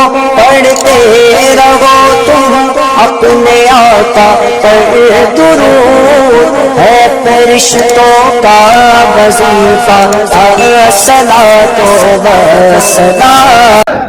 پڑھتے رہو تم اپنے آقا پر درود، ہے فرشتوں کا وظیفہ الصلاۃ والسلام۔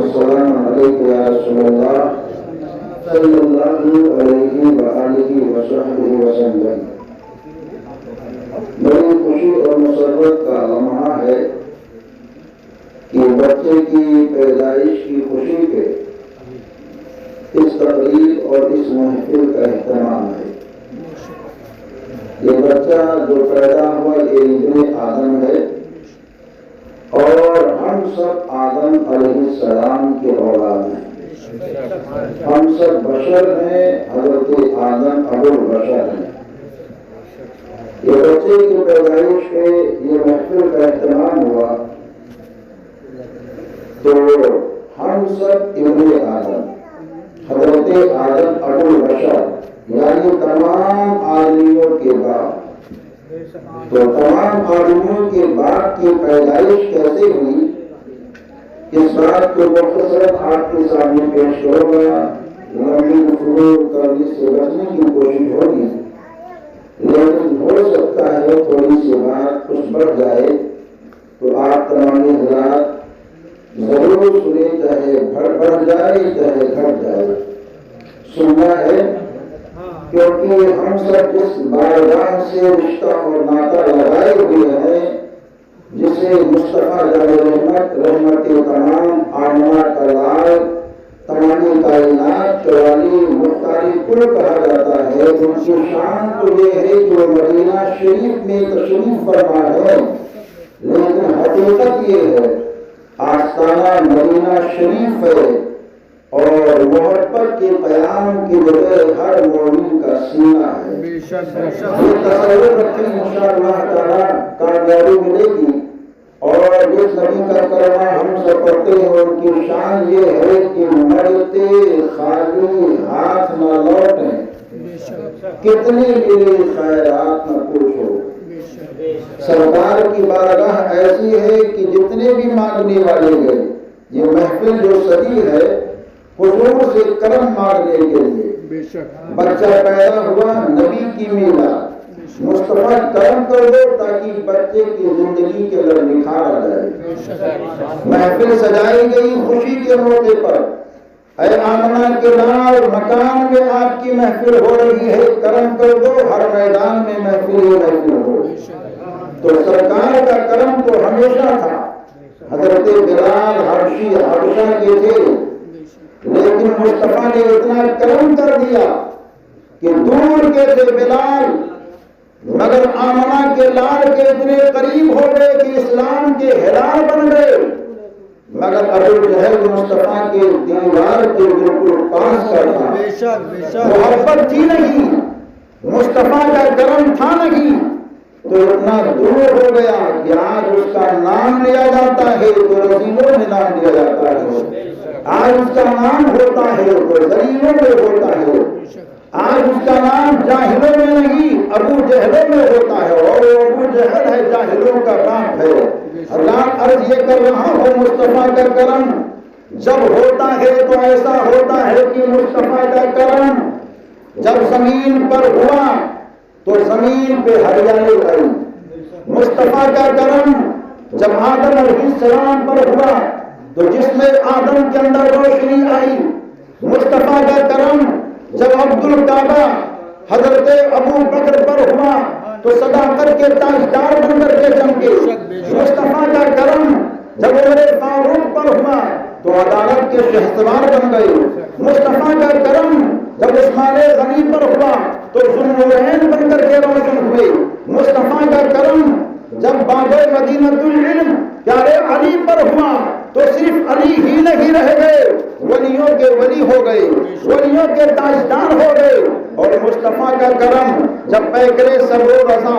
السلام علیک یا رسول اللہ صلی اللہ علیہ وآلہ وصحبہ وسلم۔ بڑی خوشی اور مسرت کا لمحہ ہے کہ بچے کی پیدائش کی خوشی پہ اس تقریب اور اس محفل کا اہتمام ہے۔ یہ بچہ جو پیدا ہوا یہ ابن آدم ہے اور ہم سب آدم علیہ السلام کے اولاد ہیں۔ ہم سب بشر ہیں، حضرت آدم ابو البشر ہیں۔ یہ بچے کی پیدائش پہ یہ محفل کا اہتمام ہوا تو ہم سب ابن آدم، حضرت آدم ابو البشر یعنی تمام آدمیوں کے باپ، تو تمام آدمیوں کے باپ کی پیدائش کیسے ہوئی اس بات کو مختصر آپ کے سامنے پیش کروں گا۔ لمبی گفتگو کرنے سے بچنے کی کوشش ہوگی، لیکن ہو سکتا ہے تھوڑی سی بات کچھ بڑھ جائے تو آپ تمام حضرات ضرور سنیں، چاہے بڑھ جائے چاہے گھٹ جائے، سننا ہے، کیونکہ ہم سب جس بارگاہ سے رشتہ اور ناطہ لگائے ہوئے ہیں، جسے مصطفیٰ جب رحمت تمام آمنہ کا لال تمامی کائنات والی مختاری کل کہا جاتا ہے، ان کی شان تو یہ ہے کہ وہ مدینہ شریف میں تشریف فرما ہے، لیکن حقیقت یہ ہے آستانہ مدینہ شریف ہے اور محبت کے قیام کی وجہ ہر مومن کا سینہ ہے۔ یہ تصور رکھیں انشاءاللہ تعالیٰ کامیابی ملے گی۔ اور جس نبی کا کلمہ ہم سب پڑھتے ہیں ان کی شان یہ ہے کہ مرتے خالی ہاتھ نہ لوٹیں، کتنے ملے خیرات نہ پوچھو۔ سرکار کی بارگاہ ایسی ہے کہ جتنے بھی مانگنے والے گئے، یہ محفل جو سجی ہے حضور سے کرم مانگنے کے لیے، بچہ پیدا ہوا نبی کی میلاد، مصطفیٰ کرم کر دو تاکہ بچے کی زندگی کے اندر نکھار آ جائے۔ محفل سجائی گئی خوشی کے موقع پر، اے آمنہ کے لال مکان میں آپ کی محفل ہو رہی ہے، کرم کر دو ہر میدان میں محفل ہی محفل ہو۔ تو سرکار کا کرم تو ہمیشہ تھا۔ حضرت بلال حبشی حبشہ کے تھے، لیکن مصطفیٰ نے اتنا کرم کر دیا کہ دور کے تھے بلال مگر آمنہ کے لال کے اتنے قریب ہو گئے کہ اسلام کے ہلال بن گئے، مگر ابو جہل مصطفیٰ کے دیوار کے بالکل پاس کا تھا، محبت تھی نہیں، مصطفیٰ کا کرم تھا نہیں، تو اتنا دور ہو گیا کہ آج اس کا نام لیا جاتا ہے تو رسولوں میں نام لیا جاتا ہے، آج اس کا نام ہوتا ہے تو ذلیلوں میں ہوتا ہے، آج اس کا نام جاہلوں میں نہیں ابو جہلوں میں ہوتا ہے، اور وہ ابو جہل ہے جاہلوں کا باپ ہے۔ اللہ عرض یہ کر رہا ہوں مصطفیٰ کا کرم جب ہوتا ہے تو ایسا ہوتا ہے کہ مصطفیٰ کا کرم جب زمین پر ہوا تو زمین پہ ہریالی آئی، مصطفیٰ کا کرم جب آدم علیہ السلام پر ہوا تو جسم آدم کے اندر روشنی آئی، مصطفیٰ کا کرم جب عبد الکعبہ حضرت ابو بکر پر ہوا تو صداقت کے تاجدار بن کر کے چمکے، مصطفیٰ کا کرم جب عمر فاروق پر ہوا تو عدالت کے شہسوار بن گئے، مصطفیٰ کا کرم جب عثمان غنی پر ہوا تو ذوالنورین بن کر کے روشن ہوئے، مصطفیٰ کا کرم جب باب مدینۃ العلم پیارے علی پر ہوا تو صرف علی ہی نہیں رہ گئے، ولیوں کے ولی ہو گئے، ولیوں کے تاجدار ہو گئے، اور مصطفیٰ کا کرم جب پیکر سبو رضا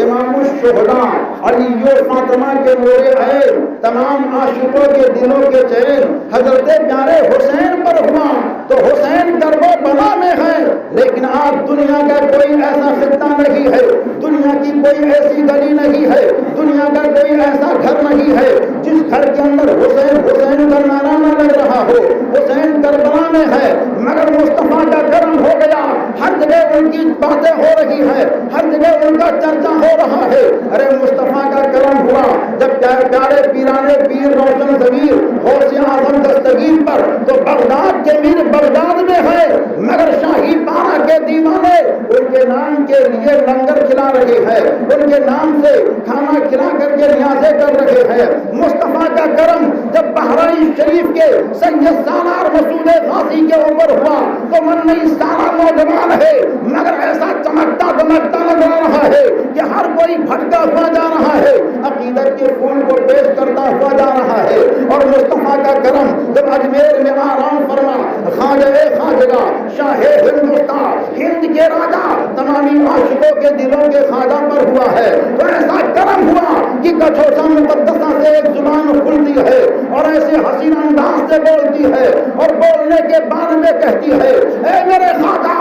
امام الشہداء علی و فاطمہ کے نور عین تمام عاشقوں کے دلوں کے چین حضرت پیارے حسین پر ہوا تو حسین درب و بلا میں ہے، لیکن آج دنیا کا کوئی ایسا خطہ نہیں ہے، دنیا کی کوئی ایسی گلی نہیں ہے، دنیا کا کوئی ایسا گھر نہیں ہے جس گھر کے اندر حسین حسین کا نعرہ نہ لگ رہا ہو، حسین کربلا میں ہے، مگر مصطفیٰ کا کرم ہو گیا، ہر جگہ ان ان کی باتیں ہو رہی ہیں، ہر جگہ ان کا چرچا ہو رہا ہے۔ ارے مصطفیٰ کا کرم ہوا جب پیارے پیرانے پیر روشن ضمیر غوث اعظم دستگیر پر، تو بغداد کے میر بغداد میں ہے، مگر شاہی پارہ کے دیوانے ان کے نام کے لیے لنگر کھلا رہے ہیں، ان کے نام سے کھانا کھلا کر کے نیازیں کر رہے ہیں۔ مصطفیٰ کا کرم جب بحرائن شریف کے سید سالار مسعود غازی کے اوپر ہوا تو من نہیں سارا نوجوان ہے، مگر ایسا چمکتا دمکتا لگ رہا ہے کہ ہر کوئی بھٹکا ہوا جا رہا ہے، عقیدت کے پھول کو پیش کرتا ہوا جا رہا ہے۔ اور مصطفیٰ کا کرم جب اجمیر میں آرام فرما خواجہ خواجہ شاہ ہندوستان ہند کے راجا تمامی عاشقوں کے دلوں کے خواجہ پر ہوا ہے، تو ایسا کرم ہوا کہ کچھوسا مقدسہ سے ایک زبان کھلتی ہے اور ایسے حسین انداز سے بولتی ہے، اور بولنے کے بعد میں کہتی ہے اے میرے خواجہ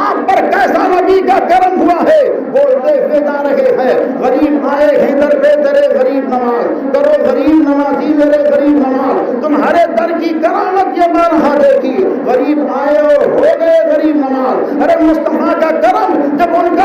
آپ پر کیسا نبی کا کرم ہوا ہے۔ بولتے ہوئے جا رہے ہیں غریب آئے ہیں در پہ تیرے غریب نواز، کرو غریب نوازی میرے غریب نواز، تمہارے در کی کرامت یہ بارہا دیکھی، غریب آئے اور ہو گئے غریب نواز۔ ارے مصطفیٰ کا کرم جب ان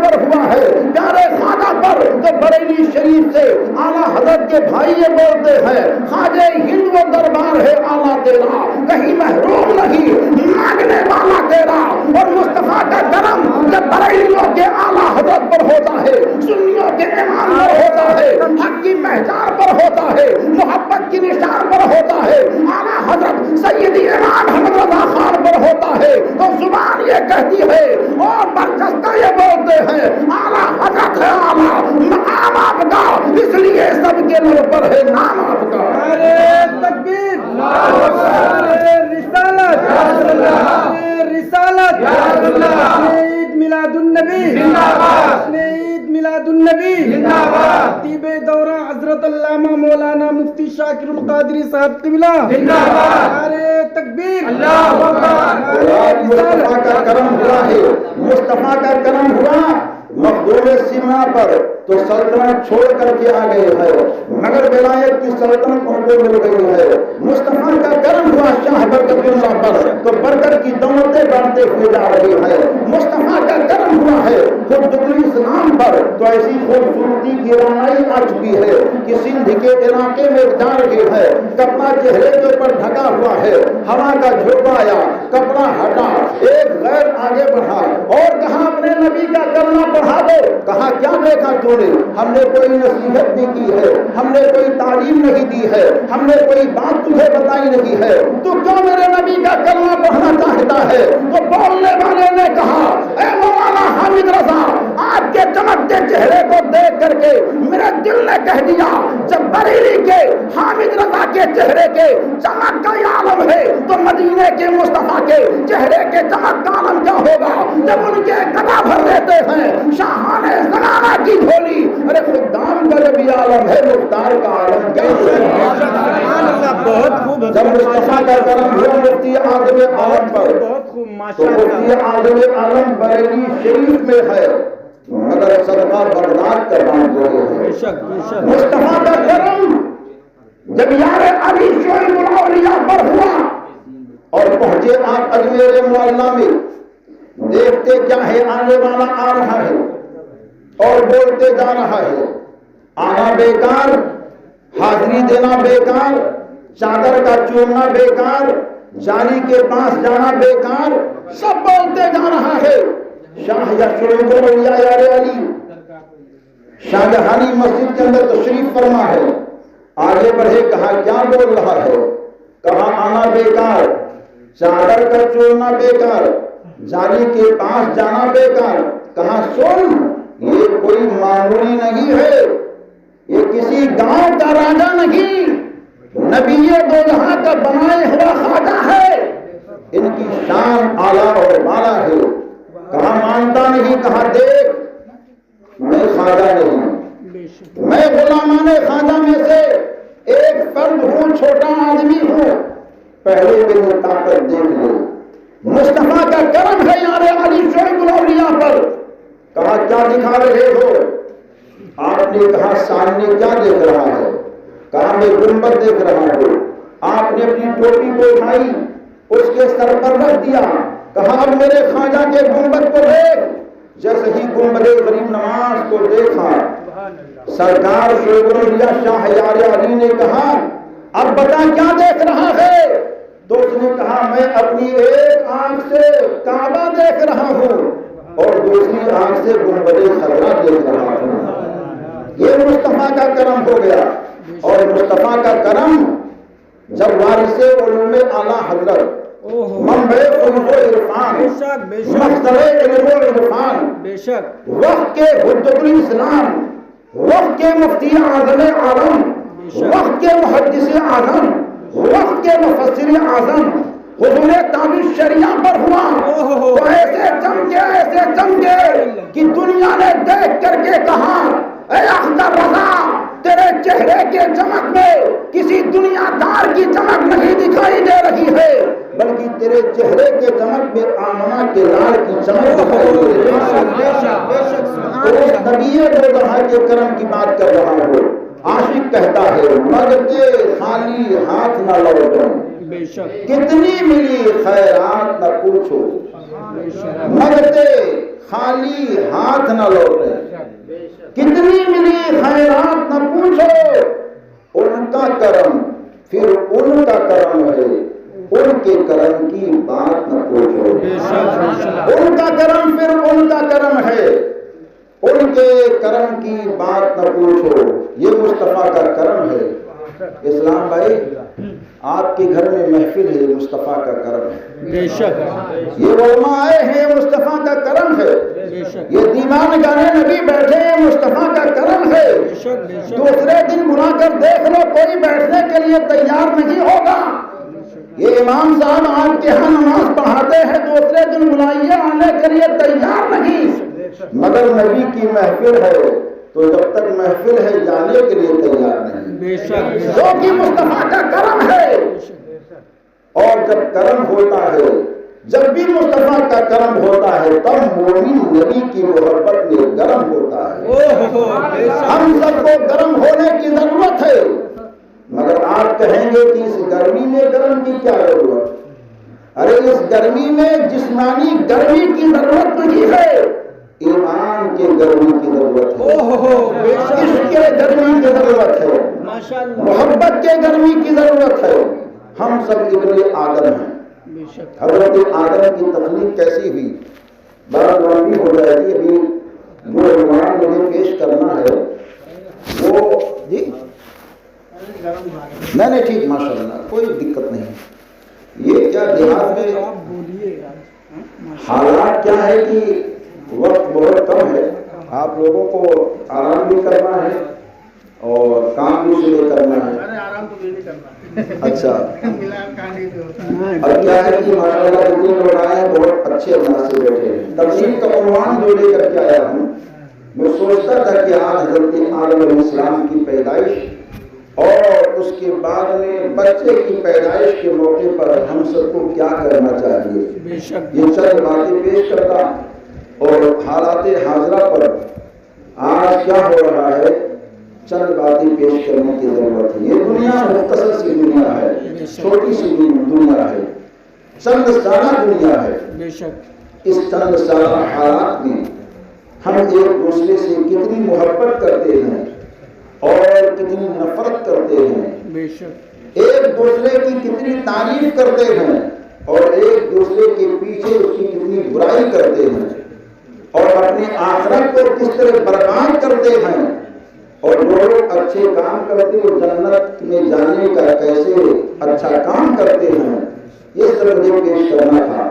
پر ہوا ہے پیارے خواجہ پر، تو بریلی شریف سے اعلیٰ حضرت کے بھائی یہ بولتے ہیں خواجہ ہند و دربار ہے اعلیٰ تیرا، کہیں محروم نہیں مانگنے والا تیرا۔ اور مصطفیٰ کا کرم جب بریلیوں کے اعلیٰ حضرت پر ہوتا ہے، سنیوں کے امام پر ہوتا ہے، حق کی پہچان پر ہوتا ہے، محبت کی نشان پر ہوتا ہے، اعلیٰ حضرت سیدی امام احمد رضا خان پر ہوتا ہے، تو زبان یہ کہتی ہے اور برجستہ یہ بولتے ہیں اعلیٰ حضرت ہے اعلیٰ مقام آپ کا، اس لیے سب کے لب پر ہے نام آپ کا۔ تکبیر، رسالت، رسالت، عید میلاد النبی، عید میلاد النبی، خطیب دورہ حضرت علامہ مولانا مفتی شاکر القادری صاحب قبلہ، نعرہ تکبیر، مصطفیٰ کا کرم ہوا ہے، مصطفیٰ کا کرم ہوا مخدوم سیما پر تو سلطنت چھوڑ کر کے آ گئے ہیں، مگر ولایت کی سلطنت ان کو مل گئی ہے۔ مصطفیٰ کا کرم ہوا شاہ برکت اللہ پر تو برکت کی دولتیں بڑھتے ہوئے جا رہی ہے۔ مصطفیٰ کا کرم ہوا ہے خود دگلی اسلام پر تو ایسی خوبصورتی کی رونائی آ چکی ہے کہ سندھ کے علاقے میں جا رہی ہے، کپڑا چہرے کے اوپر ڈھکا ہوا ہے، ہوا کا جھونکا آیا، کپڑا ہٹا، ایک غیر آگے بڑھا اور کہا اپنے نبی کا کرنا پڑھا دو۔ کہا کیا دیکھا تو نے؟ ہم نے کوئی نصیحت نہیں کی ہے، ہم نے کوئی تعلیم نہیں دی ہے، ہم نے کوئی بات تجھے بتائی نہیں ہے، تو کیوں میرے نبی کا کلمہ پڑھنا چاہتا ہے؟ تو بولنے والے نے کہا اے مولانا حامد رضا، آپ کے چمکتے چہرے کو دیکھ کر کے میرے دل نے کہہ دیا جب بریلی کے حامد رضا کے چہرے کے چمک کا یہ عالم ہے تو مدینے کے مصطفیٰ کے چہرے کے چمک کا عالم کیا ہوگا؟ جب ان کے گدا بھر دیتے ہیں شاہان زمانہ کی جھولی، ارے خدام کا جب یہ عالم ہے مختار کا عالم کیا ہوگا؟ بہت خوب، جب مصطفیٰ کا کرم ہوا مفتی اعظم عالم پر بہت خوب، تو ماشاء مفتی اعظم عالم بریلی شریف میں ہے، مگر صدقہ بغداد کا بانٹ رہے ہیں۔ مصطفیٰ کا کرم جب یار علی شعیب الاولیاء پر ہوا اور پہنچے آپ اجمیر معلیٰ میں، دیکھتے کیا ہے آنے والا آ رہا ہے اور بولتے جا رہا ہے، آنا بیکار، حاضری دینا بیکار، چادر کا چومنا بیکار، جانی کے پاس جانا بیکار، سب بولتے جا رہا ہے۔ شاہ یشعیب الاولیاء یار علی شاہجہانی مسجد کے اندر تشریف فرما ہے، آگے بڑھے، کہا کیا بول رہا ہے؟ کہا آنا بیکار، چادر کا چومنا بیکار، جانی کے پاس جانا بیکار۔ کہا سن، یہ کوئی معمولی نہیں ہے، یہ کسی گاؤں کا راجا نہیں، نبی دو جہاں کا بنائے ہوا خواجہ ہے، ان کی شان اعلیٰ اور بالا ہے۔ کہا مانتا نہیں؟ کہا دیکھ میں خواجہ نہیں، میں غلامان خواجہ میں سے ایک فرد ہوں، چھوٹا آدمی ہوں، پہلے میری طاقت دیکھ لو۔ مصطفیٰ کا کرم ہے یار علی شعیب الاولیاء پر۔ کہا کیا دکھا رہے ہو؟ آپ نے کہا سامنے کیا دیکھ رہا ہے؟ کہا میں گنبد دیکھ رہا ہوں۔ آپ نے اپنی ٹوپی کو اٹھائی، اس کے سر پر رکھ دیا، کہا اب میرے خواجہ کے گنبد کو دیکھ. جیسے ہی گنبد غریب نواز کو دیکھا سرکار شوقیہ شاہ یار علی نے کہا اب بتا کیا دیکھ رہا ہے؟ تو اس نے کہا میں اپنی ایک آنکھ سے کعبہ دیکھ رہا ہوں اور دوسری آنکھ سے گنبد خضرا دیکھ رہا ہوں. یہ مصطفیٰ کا کرم ہو گیا. اور مصطفیٰ کا کرم جب وارث علوم اعلیٰ حضرت منبع علم و عرفان مصدر علم و عرفان وقت کے حجت الاسلام وقت کے مفتی اعظم عالم وقت کے محدث اعظم وقت کے مفسر اعظم حضور تابع شریعہ پر ہوا تو ایسے چمکے کہ دنیا نے دیکھ کر کے کہا اے اختر رضا تیرے چہرے کے چمک میں کسی دنیا دار کی چمک نہیں دکھائی دے رہی ہے بلکہ تیرے چہرے کے چمک میں آمنہ کے لال کی چمک دکھائی دے رہی ہے. نبی دو جہاں کے کرم کی بات کر رہا ہو. عاشق کہتا ہے مگتے خالی ہاتھ نہ لوٹوں کتنی ملی خیرات نہ پوچھو. مگتے خالی ہاتھ نہ لوٹیں کتنی ملی خیرات نہ پوچھو. ان کا کرم پھر ان کا کرم ہے ان کے کرم کی بات نہ پوچھو. ان کا کرم پھر ان کا کرم ہے ان کے کرم کی بات نہ پوچھو. یہ مصطفیٰ کا کرم ہے. اسلام بھائی آپ کے گھر میں محفل ہے مصطفیٰ کا کرم ہے. یہ علماء آئے ہیں مصطفیٰ کا کرم ہے. یہ دیوان گانے نبی بیٹھے ہیں مصطفیٰ کا کرم ہے. دوسرے دن بلا کر دیکھ لو کوئی بیٹھنے کے لیے تیار نہیں ہوگا. یہ امام صاحب آپ کے ہاں نماز پڑھاتے ہیں دوسرے دن بلائیے آنے کے لیے تیار نہیں. مگر نبی کی محفل ہے تو جب تک محفل ہے جانے کے لیے تیار نہیں. جو کہ مصطفیٰ کا کرم ہے. اور جب کرم ہوتا ہے جب بھی مصطفیٰ کا کرم ہوتا ہے تب مومن نبی کی محبت میں گرم ہوتا ہے. ہم سب کو گرم ہونے کی ضرورت ہے. مگر آپ کہیں گے کہ اس گرمی میں گرم کی کیا ضرورت؟ ارے اس گرمی میں جسمانی گرمی کی ضرورت نہیں ہے ایمان کے گرمی کی ضرورت ہے. عشق کے گرمی کی ضرورت ہے. محبت کے گرمی کی ضرورت ہے. ہم سب ابن آدم ہیں. حضرت آدم کی تخلیق کیسی ہوئی بڑا لمبی ہو جائے گی. ابھی جو عنوان مجھے پیش کرنا ہے وہ جی نہیں ٹھیک ماشاء اللہ کوئی دقت نہیں. یہ کیا دیہات میں حالات کیا ہے کہ وقت بہت کم ہے. آپ لوگوں کو آرام بھی کرنا ہے اور کام بھی شروع کرنا ہے. اچھا اب کیا ہے کہ ماشاء اللہ جتنے لوگ آئے ہیں بہت اچھے انداز سے بیٹھے ہیں. تفسیر کا عنوان جو لے کر کے آیا ہوں میں سوچتا تھا کہ آج حضرت آدم علیہ السلام کی پیدائش اور اس کے بعد میں بچے کی پیدائش کے موقع پر ہم سب کو کیا کرنا چاہیے یہ چند باتیں پیش کرتا اور حالات حاضرہ پر آج کیا ہو رہا ہے چند باتیں پیش کرنے کی ضرورت ہے. یہ دنیا مختصر سی دنیا ہے چھوٹی سی دنیا ہے چند سالہ دنیا ہے. اس چند سالہ حالات میں ہم ایک دوسرے سے کتنی محبت کرتے ہیں اور کتنی نفرت کرتے ہیں. ایک دوسرے کی کتنی تعریف کرتے ہیں اور ایک دوسرے کے پیچھے اس کی کتنی برائی کرتے ہیں اور اپنی آخرت کو کس طرح برباد کرتے ہیں اور جو لوگ اچھے کام کرتے ہیں جنت میں جانے کا کیسے اچھا کام کرتے ہیں. یہ سب مجھے پیش کرنا تھا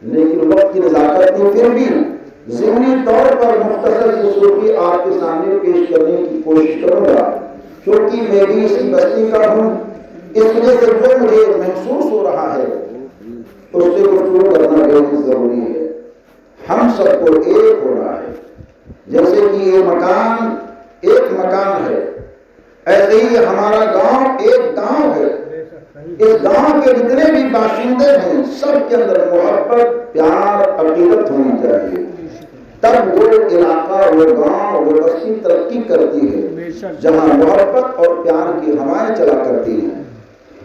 لیکن وقت کی نزاکت میں پھر بھی ضمنی طور پر مختصر سی صوفی آپ کے سامنے پیش کرنے کی کوشش کروں گا کیونکہ میں بھی اسی بستی کا ہوں. اس وجہ سے جو مجھے محسوس ہو رہا ہے اس سے گفتگو کرنا بہت ضروری ہے. ہم سب کو ایک ہونا ہے. جیسے کہ یہ مکان ایک مکان ہے ایسے ہی ہمارا گاؤں ایک گاؤں ہے. اس گاؤں کے جتنے بھی باشندے ہیں سب کے اندر محبت پیار عقیدت ہونی چاہیے تب وہ علاقہ وہ گاؤں وہ بستی ترقی کرتی ہے جہاں محبت اور پیار کی ہوائیں چلا کرتی ہیں.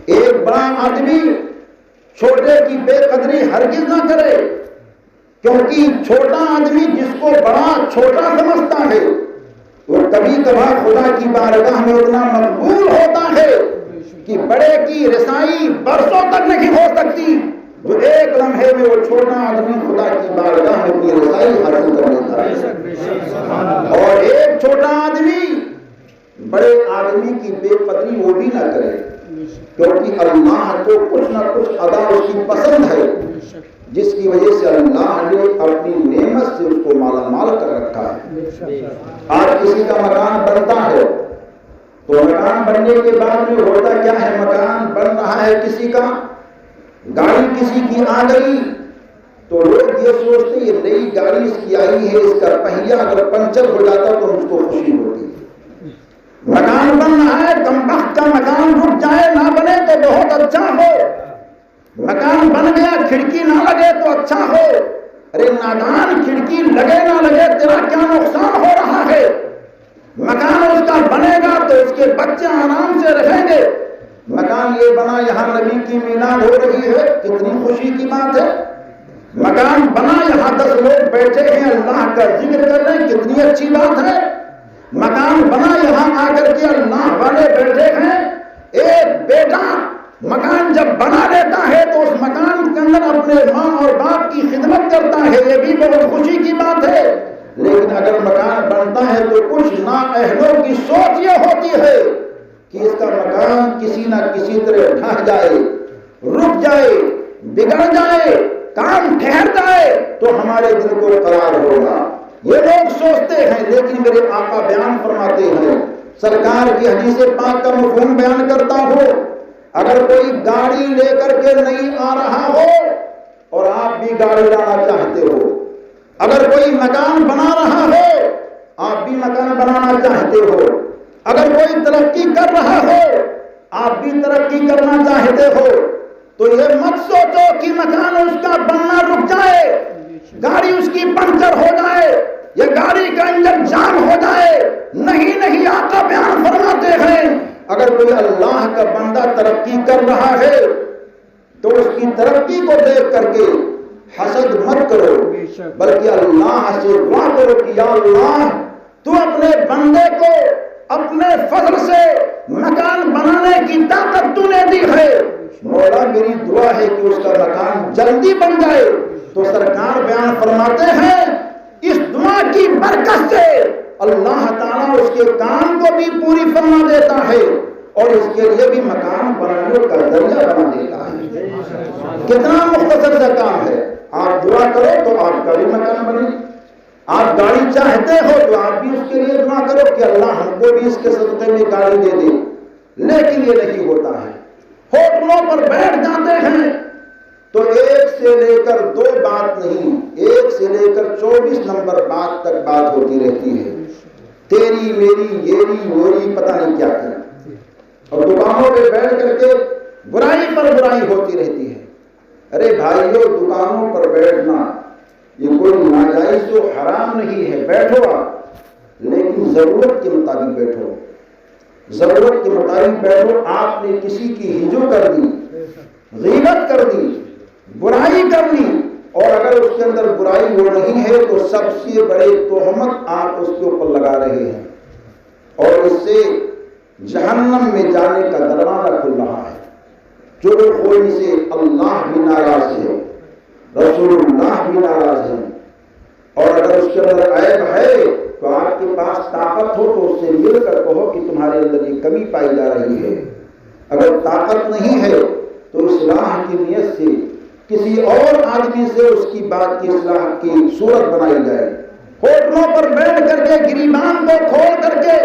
ایک بڑا آدمی چھوٹے کی بے قدری ہرگز نہ کرے. کیونکہ چھوٹا آدمی جس کو بڑا چھوٹا سمجھتا ہے وہ کبھی کبھار خدا کی بارگاہ میں اتنا مقبول ہوتا ہے کہ بڑے کی رسائی برسوں تک نہیں ہو سکتی جو ایک لمحے میں وہ چھوٹا آدمی خدا کی بارگاہ میں اپنی رسائی حاصل کر لیتا ہے. اور ایک چھوٹا آدمی بڑے آدمی کی بے قدری وہ بھی نہ کرے، کیونکہ اللہ کو کچھ نہ کچھ ادا اس کی پسند ہے، جس کی وجہ سے اللہ نے اپنی نعمت سے اس کو مالا مال کر رکھا ہے. آج کسی کا مکان بنتا ہے تو مکان بننے کے بعد میں ہوتا کیا ہے، مکان بن رہا ہے کسی کا، گاڑی کسی کی آ گئی تو لوگ یہ سوچتے یہ نئی گاڑی اس کی آئی ہے، اس کا پہیہ اگر پنچر ہو جاتا تو اس کو خوشی ہوتی ہے. مکان بن رہا ہے، کمبخت کا مکان رک جائے نہ بنے تو بہت اچھا ہو، مکان بن گیا کھڑکی نہ لگے تو اچھا ہو. ارے نادان، کھڑکی لگے نہ لگے تیرا کیا نقصان ہو رہا ہے؟ مکان اس کا بنے گا تو اس کے بچے آرام سے رہیں گے. مکان یہ بنا یہاں نبی کی میلاد ہو رہی ہے، کتنی خوشی کی بات ہے. مکان بنا یہاں 10 لوگ بیٹھے ہیں اللہ کا ذکر کر رہے ہیں، کتنی اچھی بات ہے. مکان بنا یہاں آ کر کے اللہ والے بیٹھے ہیں. ایک بیٹا مکان جب بنا لیتا ہے تو اس مکان کے اندر اپنے ماں اور باپ کی خدمت کرتا ہے، یہ بھی بہت خوشی کی بات ہے. لیکن اگر مکان بنتا ہے تو کچھ نااہلوں کی سوچ یہ ہوتی ہے کہ اس کا مکان کسی نہ کسی طرح ڈھہ جائے، رک جائے، بگڑ جائے، کام ٹھہر جائے تو ہمارے دل کو قرار ہوگا. یہ لوگ سوچتے ہیں، لیکن میرے آقا بیان فرماتے ہیں، سرکار کی حدیث پاک کا مفہوم بیان کرتا ہوں. اگر کوئی گاڑی لے کر کے نہیں آ رہا ہو اور آپ بھی گاڑی لانا چاہتے ہو، اگر کوئی مکان بنا رہا ہو آپ بھی مکان بنانا چاہتے ہو، اگر کوئی ترقی کر رہا ہو آپ بھی ترقی کرنا چاہتے ہو، تو یہ مت سوچو کہ مکان اس کا بننا رک جائے، گاڑی اس کی پنچر ہو جائے یا گاڑی کا انجن جام ہو جائے. نہیں نہیں، آقا بیان فرماتے ہیں اگر کوئی اللہ کا بندہ ترقی کر رہا ہے تو اس کی ترقی کو دیکھ کر کے حسد مت کرو، بلکہ اللہ سے دعا کرو کہ یا اللہ تو اپنے بندے کو اپنے فضل سے مکان بنانے کی طاقت تو نے دی ہے، مولا میری دعا ہے کہ اس کا مکان جلدی بن جائے. تو سرکار بیان فرماتے ہیں اس دعا کی برکت سے اللہ تعالیٰ اس کے کام کو بھی پوری فرما دیتا ہے اور اس کے لیے بھی مکان بنانے کا ذریعہ بنا دیتا ہے. کتنا مختصر سا کام ہے. آپ دعا کرو تو آپ کا بھی مکان بنے. آپ گاڑی چاہتے ہو تو آپ بھی اس کے لیے دعا کرو کہ اللہ ہم کو بھی اس کے صدقے میں گاڑی دے دے. لیکن یہ نہیں ہوتا ہے. ہوٹلوں پر بیٹھ جاتے ہیں تو 1 سے لے کر 2 بات نہیں، 1 سے لے کر 24 نمبر بات تک بات ہوتی رہتی ہے. تیری میری یری ووری پتہ نہیں کیا کیا، اور دکانوں پہ بیٹھ کر کے برائی پر برائی ہوتی رہتی ہے. ارے بھائیو، دکانوں پر بیٹھنا یہ کوئی ناجائز و حرام نہیں ہے، بیٹھو آپ، لیکن ضرورت کے مطابق بیٹھو. ضرورت کے مطابق بیٹھو. آپ نے کسی کی ہجو کر دی، غیبت کر دی، برائی کر لی، اور اگر اس کے اندر برائی وہ نہیں ہے تو سب سے بڑے تہمت آپ اس کے اوپر لگا رہے ہیں اور اس سے جہنم میں جانے کا دروازہ کھل رہا ہے. چور خوری سے اللہ بھی ناراض ہے، رسول اللہ بھی ناراض ہے. اور اگر اس کے اندر عیب ہے تو آپ کے پاس طاقت ہو تو اس سے مل کر کہو کہ تمہارے اندر یہ کمی پائی جا رہی ہے. اگر طاقت نہیں ہے تو اصلاح کی نیت سے کسی اور آدمی سے اس کی بات کی اصلاح کی صورت بنائی جائے. ہوٹلوں پر بیٹھ کر کے گریبان کو کھول کر کے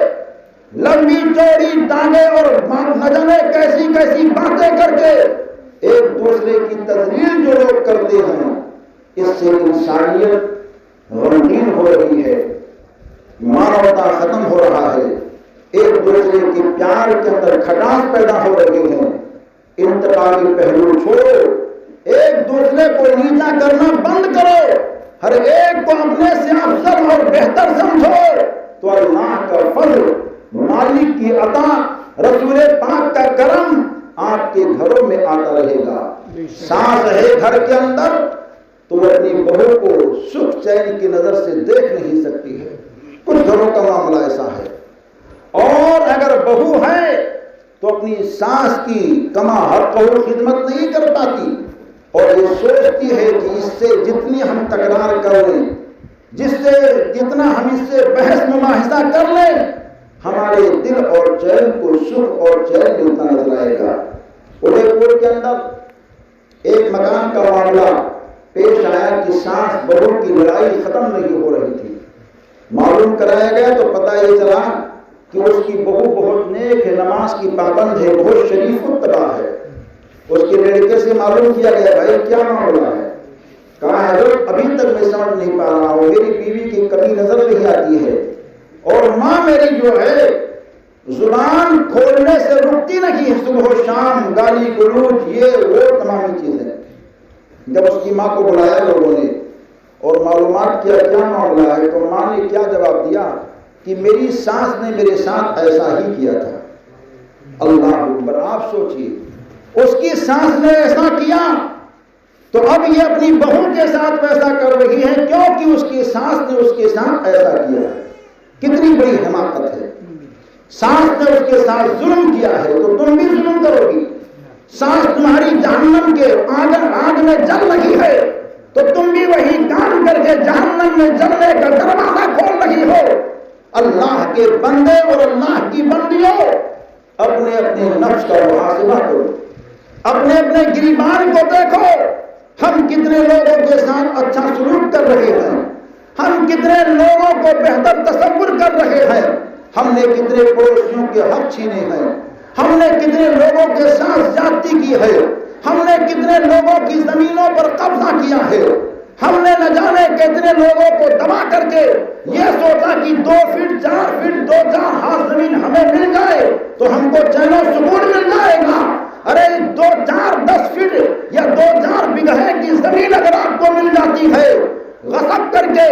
لمبی چوڑی ٹانگیں اور نہ جانے کیسی کیسی باتیں کر کے ایک دوسرے کی تذلیل جو لوگ کرتے ہیں، اس سے انسانیت غمگین ہو رہی ہے، مانوتا ختم ہو رہا ہے، ایک دوسرے کے پیار کے اندر کھٹاس پیدا ہو رہے ہیں. انتقامی پہلو چھوڑو، ایک دوسرے کو نیچا کرنا بند کرو، ہر ایک کو اپنے سے افضل اور بہتر سمجھو تو اللہ کا فضل، مالک کی عطا، رسول پاک کا کرم آپ کے گھروں میں آتا رہے گا. سانس ہے گھر کے اندر تو وہ اپنی بہو کو سکھ چین کی نظر سے دیکھ نہیں سکتی ہے. کچھ گھروں کا معاملہ ایسا ہے. اور اگر بہو ہے تو اپنی ساس کی کما حق و خدمت نہیں کر پاتی اور یہ سوچتی ہے کہ اس سے جتنی ہم تکرار کر لیں, جتنا ہم اس سے بحث مباحثہ کر لیں, ہمارے دل اور چین کو سکھ اور چین ملتا نظر آئے گا. ادے پور کے اندر ایک مکان کا معاملہ پیش آیا کہ ساس بہو کی لڑائی ختم نہیں ہو رہی تھی. معلوم کرایا گیا تو پتہ یہ چلا کہ اس کی بہو بہت نیک ہے, نماز کی پابند ہے, بہت شریف الطبع ہے. اس کے لڑکے سے معلوم کیا گیا بھائی کیا معاملہ ہے. کہا حضرت ابھی تک میں سمجھ نہیں پا رہا ہوں, میری بیوی کی کمی نظر نہیں آتی ہے اور ماں میری جو ہے زبان کھولنے سے رکتی نہیں, صبح و شام گالی گلوچ یہ وہ تمام چیزیں. جب اس کی ماں کو بلایا لوگوں نے اور معلومات کیا کیا معاملہ ہے, تو ماں نے کیا جواب دیا کہ میری ساس نے میرے ساتھ ایسا ہی کیا تھا. اللہ اکبر. آپ سوچئے اس کی ساس نے ایسا کیا تو اب یہ اپنی بہو کے ساتھ ویسا کر رہی ہے کیونکہ اس کی ساس نے اس کے ساتھ ایسا کیا ہے. کتنی بڑی حماقت ہے. ساس نے اس کے ساتھ ظلم کیا ہے تو تم بھی ظلم کرو گی. ساس تمہاری جہنم کے آگ میں جل رہی ہے تو تم بھی وہی کام کر کے جہنم میں جلنے کا دروازہ کھول رہی ہو. اللہ کے بندے اور اللہ کی بندیوں, اپنے اپنے نفس کا محاسبہ کرو, اپنے اپنے گریبان کو دیکھو. ہم کتنے لوگوں کے ساتھ اچھا سلوک کر رہے ہیں, ہم کتنے لوگوں کو بہتر تصور کر رہے ہیں, ہم نے کتنے پڑوسیوں کے حق چھینے ہیں, ہم نے کتنے لوگوں کے ساتھ زیادتی کی ہے, ہم نے کتنے لوگوں کی زمینوں پر قبضہ کیا ہے, ہم نے نہ جانے کتنے لوگوں کو دبا کر کے یہ سوچا کہ 2 فٹ 4 فٹ 2-4 ہاتھ زمین ہمیں مل جائے تو ہم کو چین و سکون مل جائے گا. ارے 2-4-10 فٹ یا 2-4 بگھے کی زمین اگر آپ کو مل جاتی ہے, غصب کر کے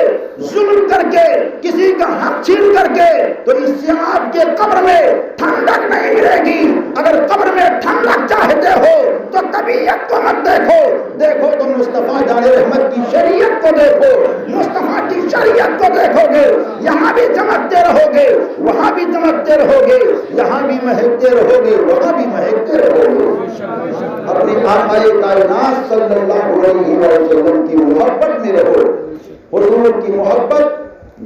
ظلم کر کے کسی کا حق چھین کر کے, تو اس سے آپ کے قبر میں ٹھنڈک نہیں ملے گی. اگر قبر میں ٹھنڈک چاہتے ہو تو طبیعت کو مت دیکھو تو مصطفیٰ جان رحمت کی شریعت کو دیکھو, مصطفیٰ کی شریعت کو دیکھو گے. یہاں بھی چمکتے رہو گے, وہاں بھی چمکتے رہو گے, یہاں بھی مہکتے رہو گے, وہاں بھی مہکتے رہو گے. اپنے آقا کائنات صلی اللہ علیہ وسلم کی محبت میں رہو. حضور کی محبت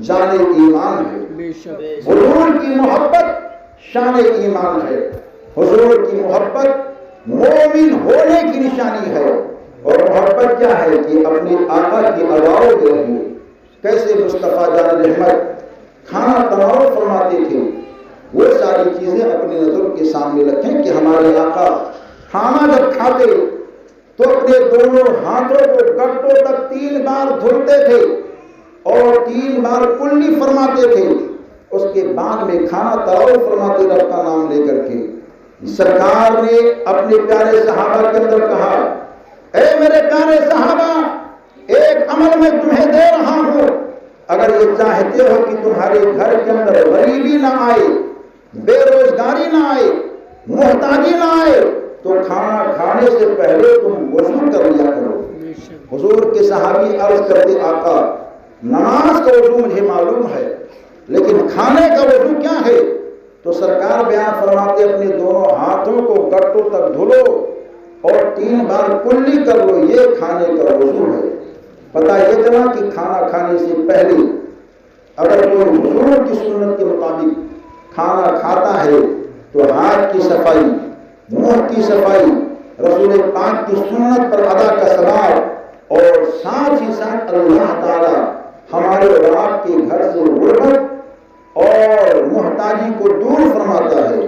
جان ایمان ہے, حضور کی محبت شان ایمان ہے, حضور کی محبت مومن ہونے کی نشانی ہے. اور محبت کیا ہے کہ اپنے آقا کی اذاؤں میں رہیے. کیسے مصطفیٰ جان رحمت کھانا تناول فرماتے تھے, وہ ساری چیزیں اپنی نظر کے سامنے رکھیں کہ ہمارے آقا کھانا جب کھاتے تو اپنے دونوں ہاتھوں کو گٹوں تک 3 بار دھلتے تھے اور 3 بار کلی فرماتے تھے. اس کے بعد میں کھانا تناول فرماتے رب کا نام لے کر کے. سرکار نے اپنے پیارے صحابہ کے اندر کہا, اے میرے پیارے صحابہ, ایک عمل میں تمہیں دے رہا ہوں, اگر یہ چاہتے ہو کہ تمہارے گھر کے اندر غریبی نہ آئے, بے روزگاری نہ آئے, محتاجی نہ آئے, تو کھانا کھانے سے پہلے تم وضو کر لیا کرو. حضور کے صحابی عرض کرتے, آقا نماز کا وضو مجھے معلوم ہے لیکن کھانے کا وضو کیا ہے؟ تو سرکار بیان فرماتے, اپنے دونوں ہاتھوں کو گٹوں تک دھلو اور 3 بار کلی کر لو, یہ کھانے کا وضو ہے. پتہ یہ چلا کہ کھانا کھانے سے پہلے اگر کوئی حضور کی سنت کے مطابق کھانا کھاتا ہے تو ہاتھ کی صفائی, منہ کی صفائی, رسول پاک کی سنت پر ادا کا ثواب, اور ساتھ ہی ساتھ اللہ تعالی ہمارے اور آپ کے گھر سے غربت اور محتاجی کو دور فرماتا ہے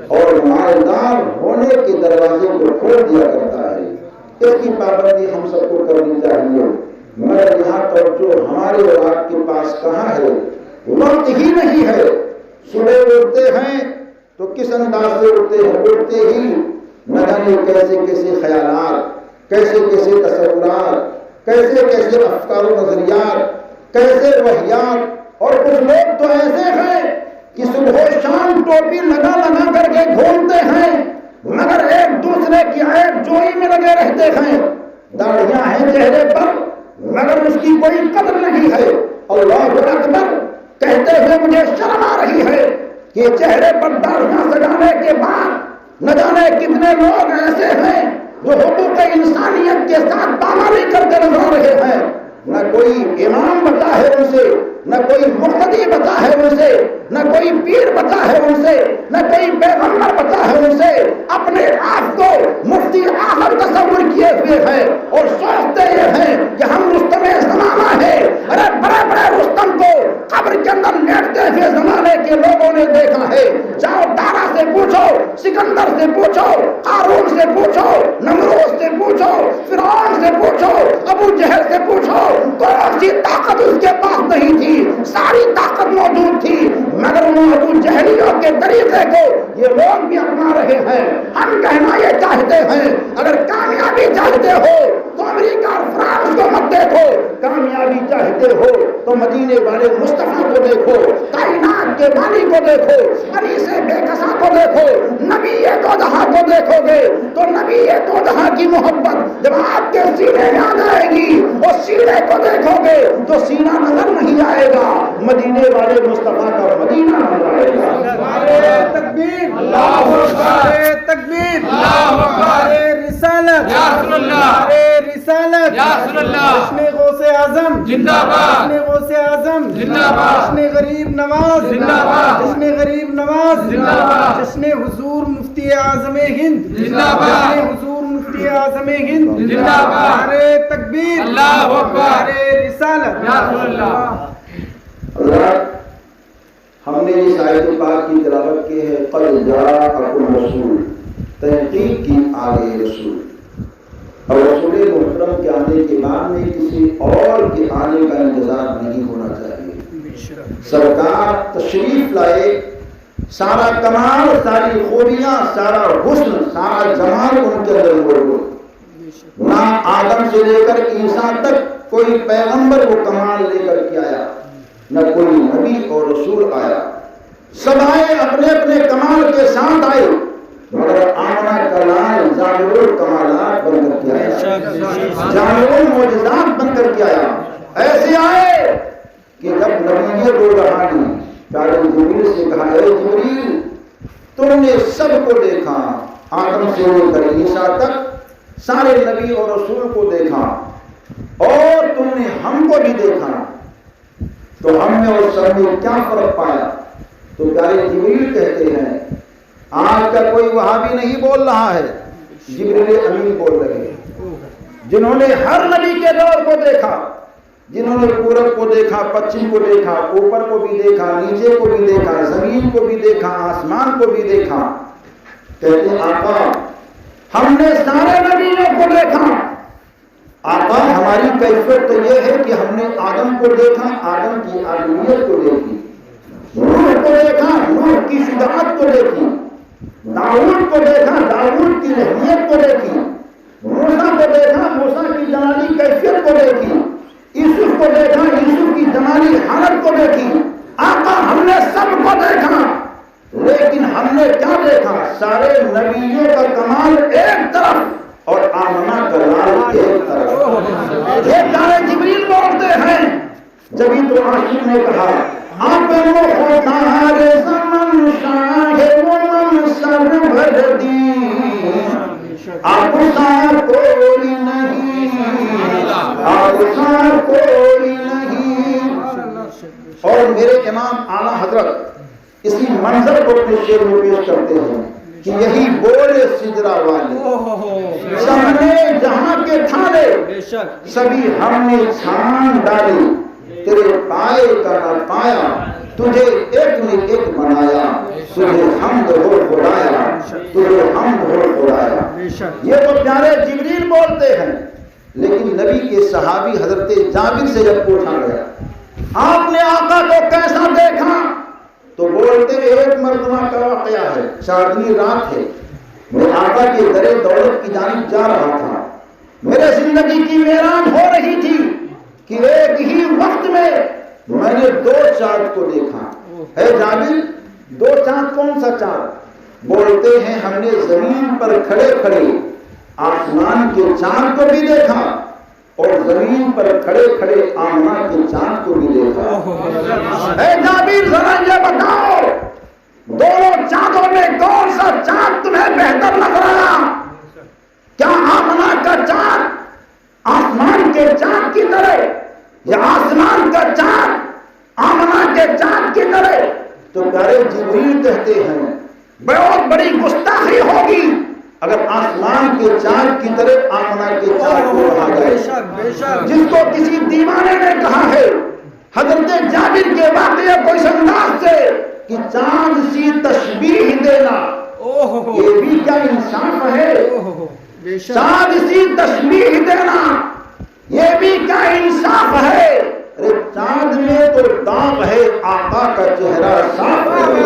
اور مالدار ہونے کے دروازے کو کھول دیا کرتا ہے. اس کی پابندی ہم سب کو کرنی چاہیے. مگر یہاں توجہ ہمارے اور آپ کے پاس کہاں ہے, وقت ہی نہیں ہے. صبح اٹھتے ہیں تو کس انداز سے اٹھتے ہیں, اٹھتے ہی نہ جانے کیسے کیسے خیالات, کیسے کیسے تصورات, کیسے کیسے افکار و نظریات, کیسے وحیات. اور کچھ لوگ تو ایسے ہیں کہ صبح و شام ٹوپی لگا کر کے گھومتے ہیں مگر ایک دوسرے کی عیب جوئی میں لگے رہتے ہیں. داڑھیاں ہیں چہرے پر, کہتے ہوئے مجھے شرم آ رہی ہے کہ چہرے پر داڑھیاں سجانے کے بعد نہ جانے کتنے لوگ ایسے ہیں جو حقوق انسانیت کے ساتھ پامالی کرتے نظر آ رہے ہیں. نہ کوئی امام بتا ہے ان سے، نہ کوئی مقتدی بتا ہے ان سے، نہ کوئی پیر بتا ہے ان سے، نہ کوئی پیغمبر بتا ہے ان سے. اپنے آپ کو مفتی اعظم تصور کیے ہوئے ہیں اور سوچتے یہ ہیں کہ ہم رستم زمانہ ہے. ارے بڑے بڑے رستم کو قبر کے اندر لیٹتے ہوئے زمانے کے لوگوں نے دیکھا ہے. جاؤ دارا سے پوچھو، سکندر سے پوچھو، قارون سے پوچھو، نمرود سے پوچھو، فرعون سے پوچھو، ابو جہل سے پوچھو. کون سی طاقت اس کے پاس نہیں تھی؟ ساری طاقت موجود تھی، مگر وہ ابو جہلیوں کے طریقے کو یہ لوگ بھی اپنا رہے ہیں. ہم کہنا یہ چاہتے ہیں اگر کامیابی چاہتے ہو تو امریکہ اور فرانس کو مت دیکھو، کامیابی چاہتے ہو تو مدینے والے مصطفیٰ کو دیکھو، کائنات کے بانی کو دیکھو، علی سے بے کسا کو دیکھو، نبی دو جہاں کو دیکھو گے تو نبی دو جہاں کی محبت جب آپ کے سینے میں آ جائے گی، وہ سینے کو دیکھو گے تو سینہ نظر نہیں آئے گا، مدینے والے مصطفیٰ کا مدینہ نظر آئے گا. نعرے تکبیر، اللہ اکبر، نعرے تکبیر، اللہ اکبر، نعرے رسالت، یا رسول اللہ، نعرے رسالت، یا رسول اللہ. جشن غوث اعظم زندہ باد، جشن غوث اعظم زندہ باد، جشن غریب نواز زندہ باد، جشن غریب نواز زندہ باد، جشن حضور مفتی اعظم ہند زندہ باد، جشن حضور مفتی اعظم ہند زندہ باد. نعرے تکبیر، اللہ اکبر، نعرے رسالت، یا رسول اللہ. اللہ ہم نے اس آیت پاک کی تلاوت کی ہے، قد جاءکم رسول، تحقیق کی آگے رسول. اور رسول محترم کے آنے کے بعد میں کسی اور کے آنے کا انتظار نہیں ہونا چاہیے. سرکار تشریف لائے، سارا کمال، ساری خوبیاں، سارا حسن، سارا جمال ان کے اندر موجود. نہ آدم سے لے کر عیسیٰ تک کوئی پیغمبر وہ کمال لے کر کے آیا، نہ کوئی نبی اور رسول آیا. سب آئے اپنے اپنے کمال کے ساتھ آئے، مگر آمنہ کا لال جامع الکمالات بن کر کے آیا، جامع المعجزات بن کر کے آیا. ایسے آئے کہ جب نبی دو جہانی پیارے جبریل سے کہا، اے جبریل تم نے سب کو دیکھا، آدم سے لے کر عیسیٰ تک سارے نبی اور رسول کو دیکھا، اور تم نے ہم کو بھی دیکھا، تو ہم نے اور سب نے کیا فرق پایا؟ تو پیارے جبریل کہتے ہیں آج کا کوئی وہابی نہیں بول رہا ہے، جبریل امین بول رہے ہیں، جنہوں نے ہر نبی کے دور کو دیکھا، جنہوں نے پورب کو دیکھا، پچھم کو دیکھا، اوپر کو بھی دیکھا، نیچے کو بھی دیکھا، زمین کو بھی دیکھا، آسمان کو بھی دیکھا. کہتے ہیں آقا ہم نے سارے نبیوں کو دیکھا. آقا ہماری کیفیت تو یہ ہے کہ ہم نے آدم کو دیکھا، آدم کی آدمیت کو دیکھی، نوح کو دیکھا، نوح کی شجاعت کو دیکھی، داؤد کو دیکھا، داؤد کی رحمیت کو دیکھی، موسیٰ کو دیکھا، موسیٰ کی جلالی کیفیت کو دیکھی، یوسف کو دیکھا، یوسف کی جمالی حالت کو دیکھی. آقا ہم نے سب کو دیکھا، لیکن ہم نے کیا دیکھا؟ سارے نبیوں کا کمال ایک طرف اور آمنہ کا لال ایک طرف. یہ پیارے جبریل بولتے ہیں. جبھی تو عاشق نے کہا آپ مختار زمن شاہ و منصر بھر دی، آپ سا کوئی نہیں، آپ سا کوئی نہیں. اور میرے امام اعلیٰ حضرت اسی منظر کو اپنے شعر میں پیش کرتے ہیں کہ یہی بولے سجرا والے، سب نے جہاں کے تھالے سبھی ہم نے چھان ڈالے، تیرے پائے کا نہ پایا، تجھے ایک نے ایک بنایا، تجھے حمد ہو خدایا، تجھے حمد ہو خدایا. یہ تو پیارے جبریل بولتے ہیں. لیکن نبی کے صحابی حضرت جابر سے جب پوچھا گیا آپ نے آقا کو کیسا دیکھا، تو بولتے ایک مرتبہ کا واقعہ ہے، چاندنی رات ہے، میں آقا کے در دولت کی جانب جا رہا تھا، میرے زندگی کی میران ہو رہی تھی کہ ایک ہی وقت میں میں نے دو چاند کو دیکھا. اے جابر دو چاند کون سا چاند؟ بولتے ہیں ہم نے زمین پر کھڑے کھڑے آسمان کے چاند کو بھی دیکھا اور زمین زمین پر کھڑے کھڑے آمنہ کے چاند کو بھی دیکھا۔ اے جابر ذرا یہ بتاؤ دونوں چاندوں میں کون سا چاند تمہیں بہتر نظر آیا؟ کیا آمنہ کا چاند آسمان کے چاند کی طرح یا آسمان کا چاند آمنہ کے چاند کی طرح؟ تو پیارے جبریل کہتے ہیں بہت بڑی گستاخی ہوگی اگر آسمان کے چاند کی طرح آمنہ کے چاند کو کہا جائے۔ جس کو کسی دیوانے نے کہا ہے حضرت جابر کے واقعے کو اس انداز سے کہ چاند سی تشبیہ دینا، یہ بھی کیا انصاف ہے؟ چاند سی تشبیہ دینا یہ بھی کیا انصاف ہے؟ ارے چاند میں تو داغ ہے، آقا کا چہرہ صاف ہے۔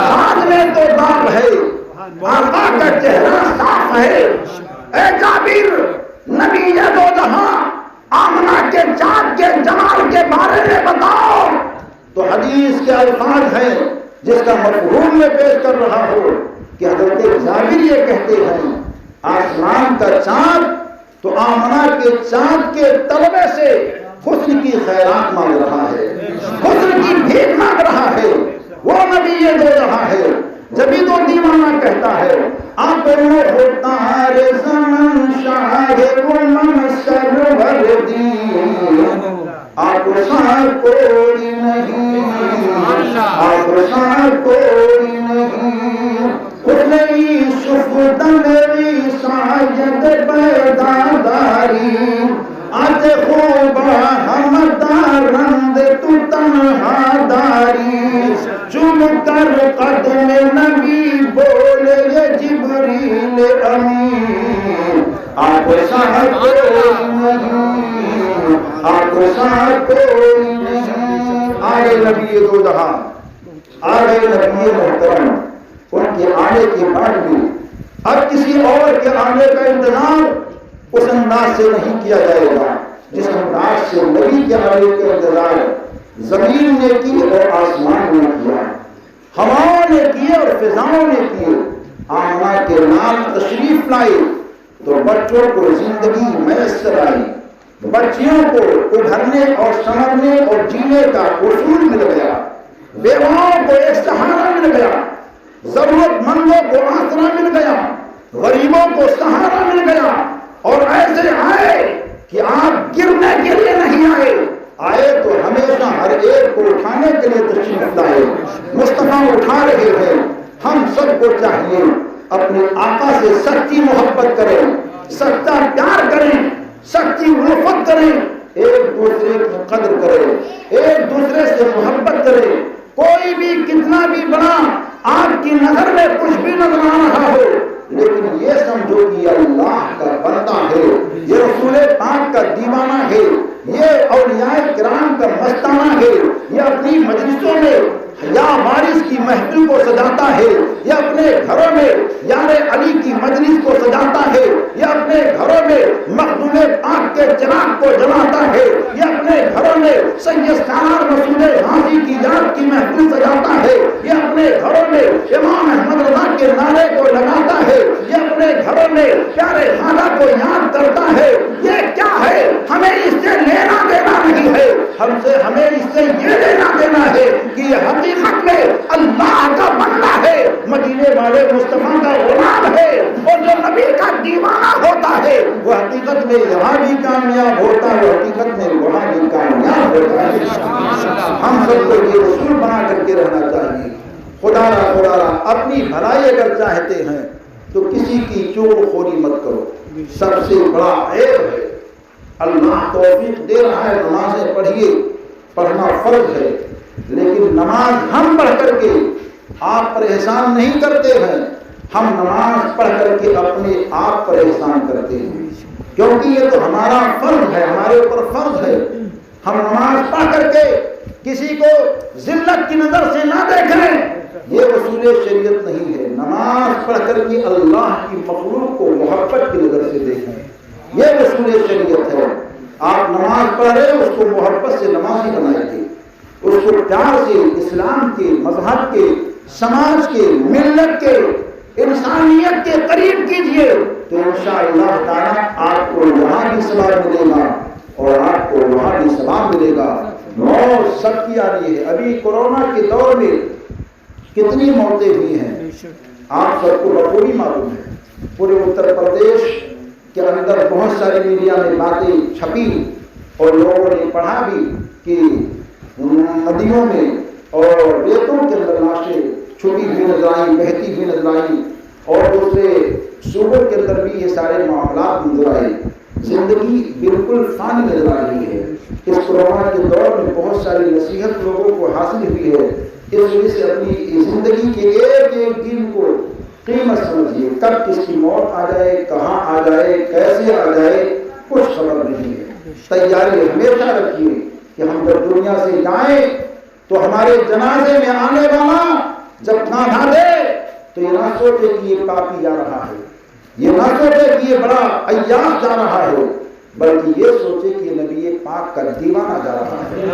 چاند میں تو داغ ہے، آقا کا چہرہ صاف ہے۔ اے جابر نبی دو جہاں آمنہ کے چاند کے جمال کے بارے میں بتاؤ، تو حدیث کے الفاظ ہیں جس کا مفہوم میں پیش کر رہا ہوں کہ حضرت جابر یہ کہتے ہیں آسمان کا چاند تو آمنہ کے چاند کے طلبے سے حسن کی خیرات مانگ رہا ہے، حسن کی بھیک مانگ رہا ہے۔ وہ نبی یہ دو جہاں ہے جبھی تو دیوانہ کہتا ہے آپ تار زمن شاہ من سروردی، آپ سار کوئی نہیں، آپ سار کوئی نہیں، خلی شفدنری ساید بیداداری، آج خوبا ہم دارند تو تنہا داری، چم کر قدم نبی بولے یہ جبریل امین، آپ ساتھ کوئی نہیں، آپ ساتھ کوئی نہیں۔ آئے نبی دو جہاں، آئے نبی محترم، ان کے آنے کے بعد بھی اب کسی اور کے آنے کا انتظار اس انداز سے نہیں کیا جائے گا جس انداز سے نبی کے آنے کے انتظار زمین نے کی اور آسمان نے کیا، ہواؤں نے کیے اور فضاؤں نے کیے۔ آمنہ کے نام تشریف لائے تو بچوں کو زندگی میسر آئی، بچیوں کو ابھرنے اور سنورنے اور جینے کا اصول مل گیا، بیواؤں کو ایک سہارا مل گیا، ضرورت مندوں کو آسرا مل گیا، غریبوں کو سہارا مل گیا۔ اور ایسے آئے کہ آپ گرنے کے لیے نہیں آئے تو ہمیشہ ہر ایک کو اٹھانے کے لیے تشریف لائے۔ مصطفیٰ اٹھا رہے ہیں، ہم سب کو چاہیے اپنے آقا سے سچی محبت کریں، سچا پیار کریں، سچی الفت کریں، ایک دوسرے کی قدر کریں، ایک دوسرے سے محبت کریں۔ کوئی بھی کتنا بھی بڑا آپ کی نظر میں کچھ بھی نظر آ رہا ہو، لیکن یہ سمجھو کہ یہ اللہ کا بندہ ہے، یہ رسول پاک کا دیوانہ ہے، یہ اولیاء کرام کا مستانہ ہے، یہ اپنی مجلسوں میں یا وارث کی محفل کو سجاتا ہے، یہ اپنے گھروں میں یار علی کی مجلس کو سجاتا ہے، یہ اپنے گھروں میں مخدوم پاک کے چراغ کو جلاتا ہے، یہ اپنے گھروں میں سید سالار رسول غازی کی یاد کی محفل سجاتا ہے، یہ اپنے گھروں میں امام احمد رضا کے نعرے کو لگاتا ہے، یہ اپنے گھروں میں پیارے خواجہ کو یاد کرتا ہے۔ یہ کیا ہے؟ ہمیں اس سے لینا دینا نہیں ہے، ہمیں اس سے یہ لینا دینا ہے کہ یہ حقیقت میں اللہ کا بندہ ہے، مدینے والے مصطفیٰ کا غلام ہے، اور جو نبی کا دیوانہ ہوتا ہے وہ حقیقت میں یہاں بھی کامیاب ہوتا ہے، وہ حقیقت میں وہاں بھی کامیاب ہوتا ہے۔ ہم سب کو یہ اصول بنا کر کے رہنا چاہیے۔ خدا را اپنی بھلائی اگر چاہتے ہیں تو کسی کی چغل خوری مت کرو، سب سے بڑا عیب ہے۔ اللہ توفیق دے رہا ہے نمازیں پڑھیے، پڑھنا فرض ہے، لیکن نماز ہم پڑھ کر کے آپ پر احسان نہیں کرتے ہیں، ہم نماز پڑھ کر کے اپنے آپ پر احسان کرتے ہیں، کیونکہ یہ تو ہمارا فرض ہے، ہمارے اوپر فرض ہے۔ ہم نماز پڑھ کر کے کسی کو ذلت کی نظر سے نہ دیکھیں، یہ اصول شریعت نہیں ہے۔ نماز پڑھ کر کے اللہ کی مخلوق کو محبت کی نظر سے دیکھیں، یہ اصول شریعت ہے۔ آپ نماز پڑھ رہے ہیں، اس کو محبت سے نمازی بنائیے، اس کو پیار سے اسلام کے، مذہب کے، سماج کے، ملت کے، انسانیت کے قریب کیجئے۔ تو انشاءاللہ تعالیٰ آپ کو یہاں بھی ثواب ملے گا اور آپ کو وہاں بھی ثواب ملے گا۔ موت سب کی آ رہی ہے۔ ابھی کورونا کے دور میں کتنی موتیں ہوئی ہیں آپ سب کو بخوبی معلوم ہے۔ پورے اتر پردیش کے اندر بہت ساری میڈیا میں باتیں چھپی اور لوگوں نے پڑھا بھی کہ ندیوں میں اور ریتوں کے اندر لاشیں چھپی ہوئی نظر آئی، بہتی ہوئی نظر آئی، اور دوسرے صوبوں کے اندر بھی یہ سارے معاملات نظر آئے۔ زندگی بالکل فانی نظر آ رہی ہے۔ اس کورونا کے دور میں بہت ساری نصیحت لوگوں کو حاصل ہوئی ہے۔ اس وجہ سے اپنی زندگی کے ایک ایک دن کو قیمت سمجھیے، کب کس کی موت آ جائے، کہاں آ جائے، کیسے آ جائے، کچھ خبر نہیں ہے۔ تیاری ہمیشہ رکھیے کہ ہم جب دنیا سے جائیں تو ہمارے جنازے میں آنے والا جب کھانا دے تو یہ نہ سوچے کہ یہ پاپی جا رہا ہے، یہ نہ سوچے کہ یہ بڑا عیاش جا رہا ہے، بلکہ یہ سوچے کہ نبی پاک کا دیوانہ جا رہا ہے،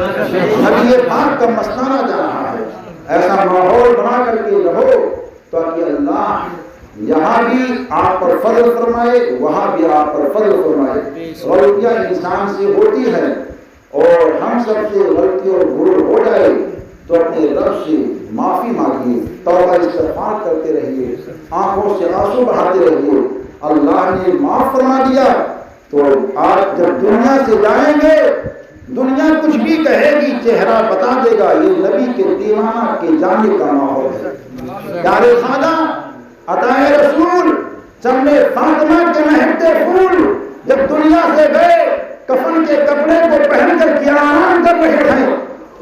نبی پاک کا مستانہ جا رہا ہے۔ ایسا ماحول بنا کر کے رہو تاکہ اللہ یہاں بھی آپ پر فضل فرمائے، وہاں بھی آپ پر فضل فرمائے۔ غلطیاں انسان سے ہوتی ہیں اور ہم سب سے غلطی اور بھول ہو جائے تو اپنے رب سے معافی مانگیے، توبہ استغفار کرتے رہیے، آنکھوں سے آنسو بہاتے رہیے۔ اللہ نے معاف فرما دیا تو آپ جب دنیا سے جائیں گے دنیا کچھ بھی کہے گی، چہرہ بتا دے گا یہ نبی کے دیوانہ کے جانے کا ماحول ہے۔ پیارے خواجہ عطائے رسول چمنے فاطمہ کے مہکتے پھول جب دنیا سے گئے کفن کے کپڑے کو پہن کر قیام کر رہے ہیں،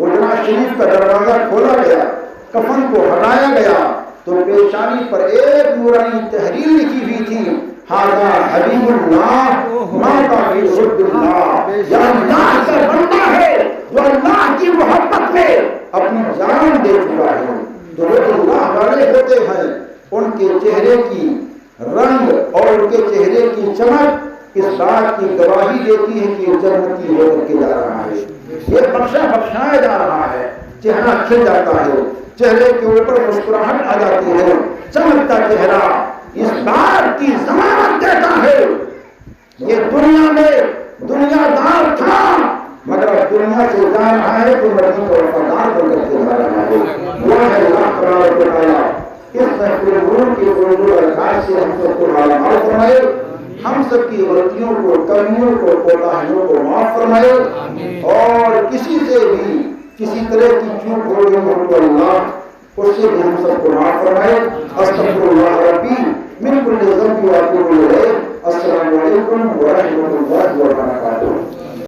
حجرہ شریف کا دروازہ کھولا گیا، کفن کو ہٹایا گیا تو پیشانی پر ایک نورانی تحریر لکھی ہوئی تھی، ھذا حبیب اللہ مات فی حب اللہ، یہ اللہ کا بندہ ہے جو اللہ کی محبت میں اپنی جان دے چکا ہے۔ جو اللہ والے ہوتے ہیں ان کے چہرے کی رنگ اور ان کے چہرے کی چمک اس بات کی گواہی دیتی ہے کہ یہ جنتی ہو کر کے جا رہا ہے، یہ بخشایا جا رہا ہے، چہرہ کھل جاتا ہے، چہرے کے اوپر مسکراہٹ آ جاتی ہے، چمکتا چہرہ اس بات کی ضمانت دیتا ہے یہ دنیا میں دنیا دار تھا مگر اب دنیا سے جا رہا ہے تو نبی کا وفادار بن کر کے جا رہا ہے۔ وہ ہے اللہ تبارک و تعالیٰ اس محفل نور کے قرب الخاص سے ہم سب کو معلوم فرمائے، ہم سب کی غلطیوں کو، کمیوں کو، کوتاہیوں کو معاف فرمائے، اور کسی سے بھی کسی طرح کی چوک ہو گئی ہو تو اللہ اس سے بھی ہم سب کو معاف فرمائے۔ استغفر اللہ ربی من کل ذنب واتوب الیہ۔ السلام علیکم ورحمۃ اللہ وبرکاتہ۔